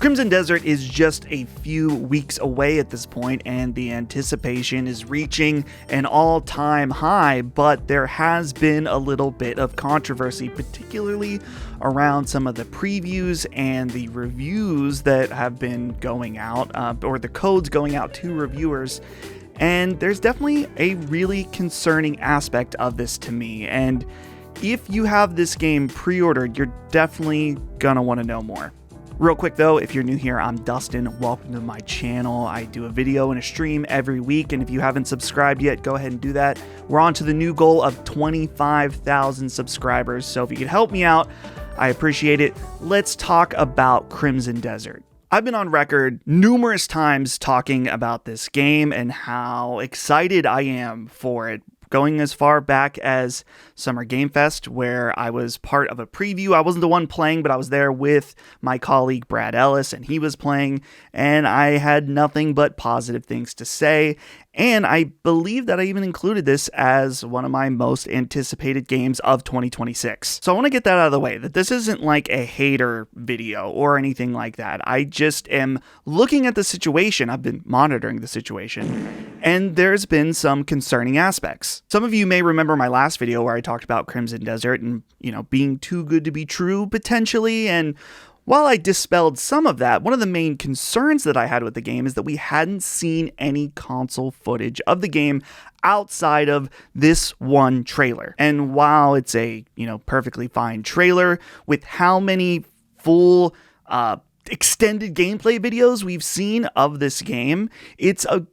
Crimson Desert is just a few weeks away at this point, and the anticipation is reaching an all-time high, but there has been a little bit of controversy, particularly around some of the previews and the reviews that have been going out, or the codes going out to reviewers. And there's definitely a really concerning aspect of this to me, and if you have this game pre-ordered, you're definitely gonna want to know more. Real quick though, if you're new here, I'm Dustin. Welcome to my channel. I do a video and a stream every week, and if you haven't subscribed yet, go ahead and do that. We're on to the new goal of 25,000 subscribers, so if you could help me out, I appreciate it. Let's talk about Crimson Desert. I've been on record numerous times talking about this game and how excited I am for it, going as far back as Summer Game Fest, where I was part of a preview. I wasn't the one playing, but I was there with my colleague Brad Ellis, and he was playing, and I had nothing but positive things to say. And I believe that I even included this as one of my most anticipated games of 2026. So I want to get that out of the way, that this isn't like a hater video or anything like that. I just am looking at the situation. I've been monitoring the situation, and there's been some concerning aspects. Some of you may remember my last video where I talked about Crimson Desert and, being too good to be true potentially. And while I dispelled some of that, one of the main concerns that I had with the game is that we hadn't seen any console footage of the game outside of this one trailer. And while it's a, perfectly fine trailer, with how many full extended gameplay videos we've seen of this game, it's a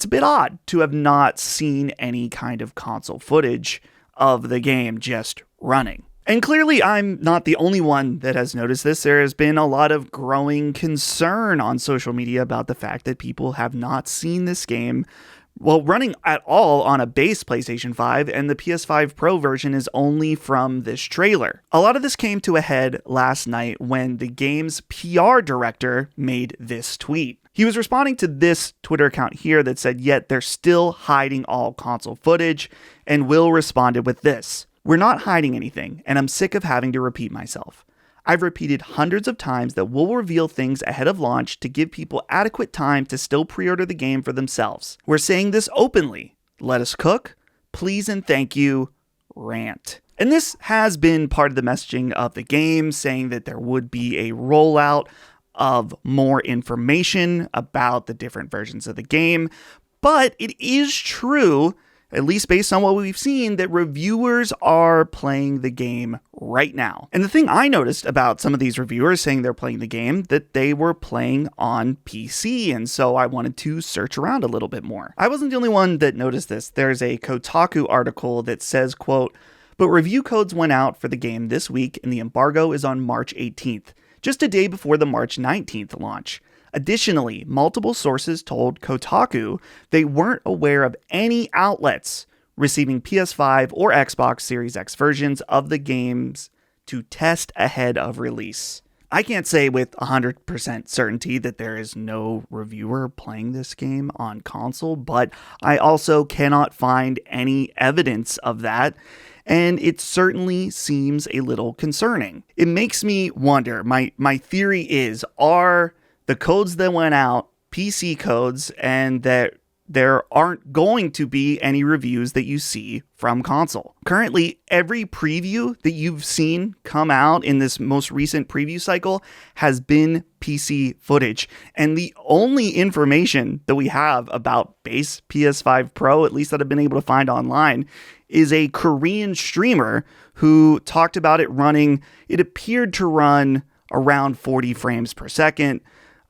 bit odd to have not seen any kind of console footage of the game just running. And clearly, I'm not the only one that has noticed this. There has been a lot of growing concern on social media about the fact that people have not seen this game, running at all on a base PlayStation 5, and the PS5 Pro version is only from this trailer. A lot of this came to a head last night when the game's PR director made this tweet. He was responding to this Twitter account here that said, yet they're still hiding all console footage, and Will responded with this: "We're not hiding anything, and I'm sick of having to repeat myself. I've repeated hundreds of times that we'll reveal things ahead of launch to give people adequate time to still pre-order the game for themselves. We're saying this openly. Let us cook. Please and thank you. Rant." And this has been part of the messaging of the game, saying that there would be a rollout of more information about the different versions of the game. But it is true, at least based on what we've seen, that reviewers are playing the game right now. And the thing I noticed about some of these reviewers saying they're playing the game, that they were playing on PC, and so I wanted to search around a little bit more. I wasn't the only one that noticed this. There's a Kotaku article that says, quote, "But review codes went out for the game this week, and the embargo is on March 18th, just a day before the March 19th launch. Additionally, multiple sources told Kotaku they weren't aware of any outlets receiving PS5 or Xbox Series X versions of the games to test ahead of release." I can't say with 100% certainty that there is no reviewer playing this game on console, but I also cannot find any evidence of that, and it certainly seems a little concerning. It makes me wonder, my theory is, are the codes that went out PC codes, and that there aren't going to be any reviews that you see from console? Currently, every preview that you've seen come out in this most recent preview cycle has been PC footage. And the only information that we have about base PS5 Pro, at least that I've been able to find online, is a Korean streamer who talked about it running, it appeared to run around 40 frames per second,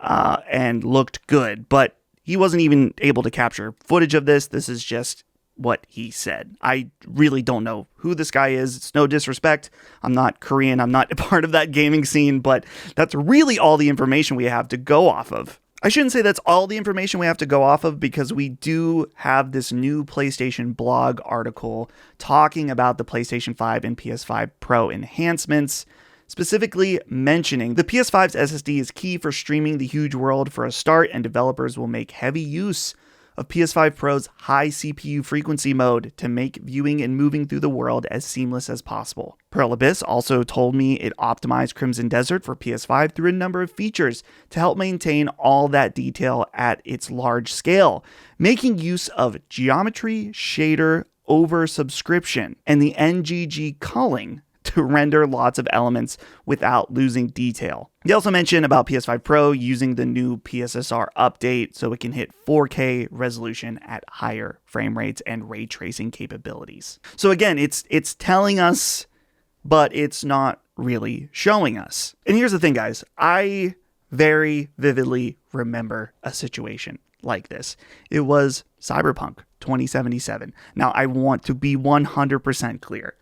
and looked good, but he wasn't even able to capture footage of this. This is just what he said. I really don't know who this guy is. It's no disrespect. I'm not Korean. I'm not a part of that gaming scene, but that's really all the information we have to go off of. I shouldn't say that's all the information we have to go off of, because we do have this new PlayStation blog article talking about the PlayStation 5 and PS5 Pro enhancements, specifically mentioning the PS5's SSD is key for streaming the huge world for a start, and developers will make heavy use of PS5 Pro's high CPU frequency mode to make viewing and moving through the world as seamless as possible. Pearl Abyss also told me it optimized Crimson Desert for PS5 through a number of features to help maintain all that detail at its large scale, making use of geometry, shader, oversubscription, and the NGG culling to render lots of elements without losing detail. They also mentioned about PS5 Pro using the new PSSR update so it can hit 4K resolution at higher frame rates and ray tracing capabilities. So again, it's telling us, but it's not really showing us. And here's the thing, guys. I very vividly remember a situation like this. It was Cyberpunk 2077. Now, I want to be 100% clear.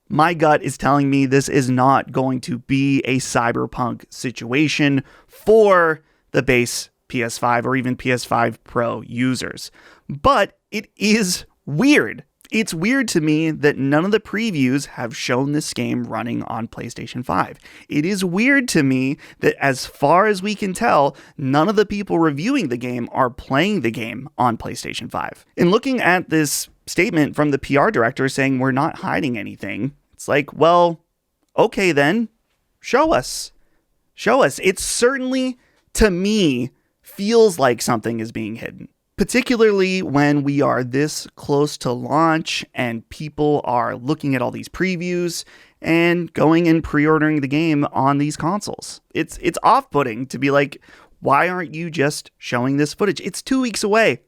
My gut is telling me this is not going to be a Cyberpunk situation for the base PS5 or even PS5 Pro users. But it is weird. It's weird to me that none of the previews have shown this game running on PlayStation 5. It is weird to me that as far as we can tell, none of the people reviewing the game are playing the game on PlayStation 5. In looking at this statement from the PR director saying we're not hiding anything, it's like, well, okay then, show us. Show us. It certainly, to me, feels like something is being hidden. Particularly when we are this close to launch and people are looking at all these previews and going and pre-ordering the game on these consoles. It's off-putting to be like, why aren't you just showing this footage? It's 2 weeks away.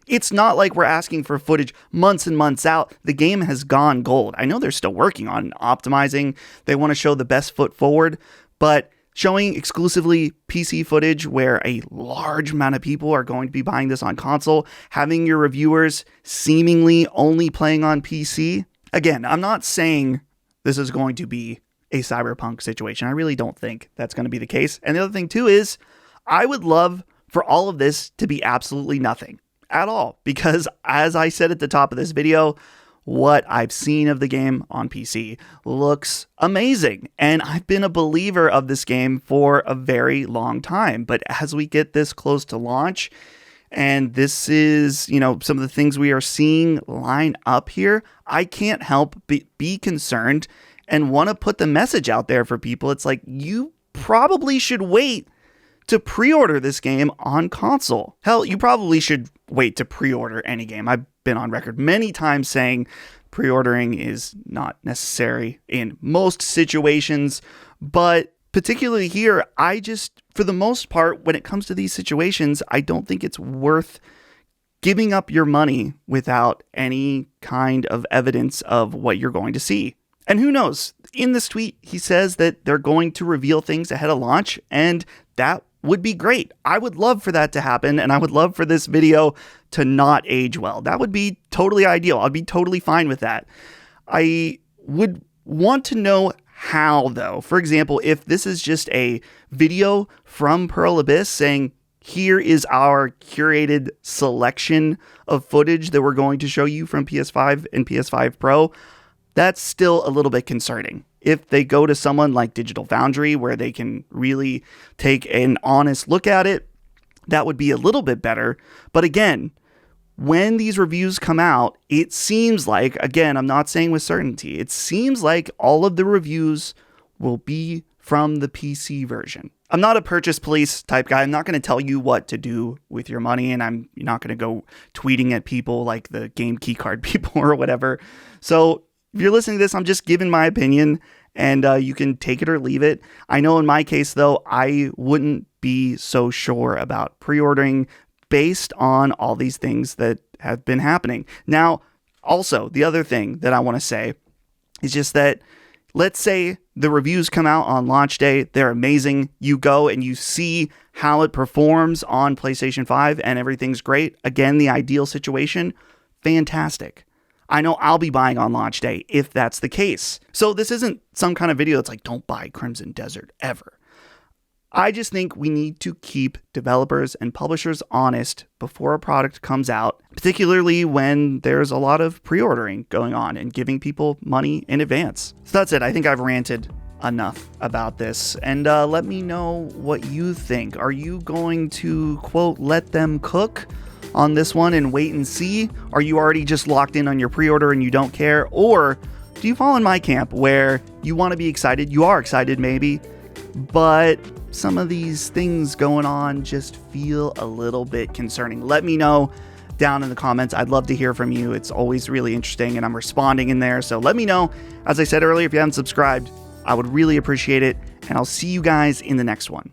It's not like we're asking for footage months and months out. The game has gone gold. I know they're still working on optimizing. They want to show the best foot forward, but showing exclusively PC footage where a large amount of people are going to be buying this on console, having your reviewers seemingly only playing on PC. Again, I'm not saying this is going to be a Cyberpunk situation. I really don't think that's going to be the case. And the other thing too is I would love for all of this to be absolutely nothing at all, because as I said at the top of this video, what I've seen of the game on PC looks amazing. And I've been a believer of this game for a very long time. But as we get this close to launch, and this is, some of the things we are seeing line up here, I can't help but be concerned and want to put the message out there for people. It's like, you probably should wait to pre-order this game on console. Hell, you probably should wait to pre-order any game. I've been on record many times saying pre-ordering is not necessary in most situations, but particularly here, for the most part, when it comes to these situations, I don't think it's worth giving up your money without any kind of evidence of what you're going to see. And who knows? In this tweet, he says that they're going to reveal things ahead of launch, and that would be great. I would love for that to happen, and I would love for this video to not age well. That would be totally ideal. I'd be totally fine with that. I would want to know how, though. For example, if this is just a video from Pearl Abyss saying, here is our curated selection of footage that we're going to show you from PS5 and PS5 Pro, that's still a little bit concerning. If they go to someone like Digital Foundry, where they can really take an honest look at it, that would be a little bit better. But again, when these reviews come out, it seems like, again, I'm not saying with certainty, it seems like all of the reviews will be from the PC version. I'm not a purchase police type guy. I'm not going to tell you what to do with your money, and I'm not going to go tweeting at people like the game keycard people or whatever. So if you're listening to this, I'm just giving my opinion, and you can take it or leave it. I know in my case, though, I wouldn't be so sure about pre-ordering based on all these things that have been happening. Now, also, the other thing that I want to say is just that, let's say the reviews come out on launch day, they're amazing. You go and you see how it performs on PlayStation 5 and everything's great. Again, the ideal situation, fantastic. I know I'll be buying on launch day if that's the case. So this isn't some kind of video that's like, don't buy Crimson Desert ever. I just think we need to keep developers and publishers honest before a product comes out, particularly when there's a lot of pre-ordering going on and giving people money in advance. So that's it. I think I've ranted enough about this, and let me know what you think. Are you going to, quote, let them cook? on this one and wait and see? Are you already just locked in on your pre-order and you don't care? Or do you fall in my camp where you want to be excited? You are excited maybe, but some of these things going on just feel a little bit concerning. Let me know down in the comments. I'd love to hear from you. It's always really interesting and I'm responding in there. So let me know. As I said earlier, if you haven't subscribed, I would really appreciate it. And I'll see you guys in the next one.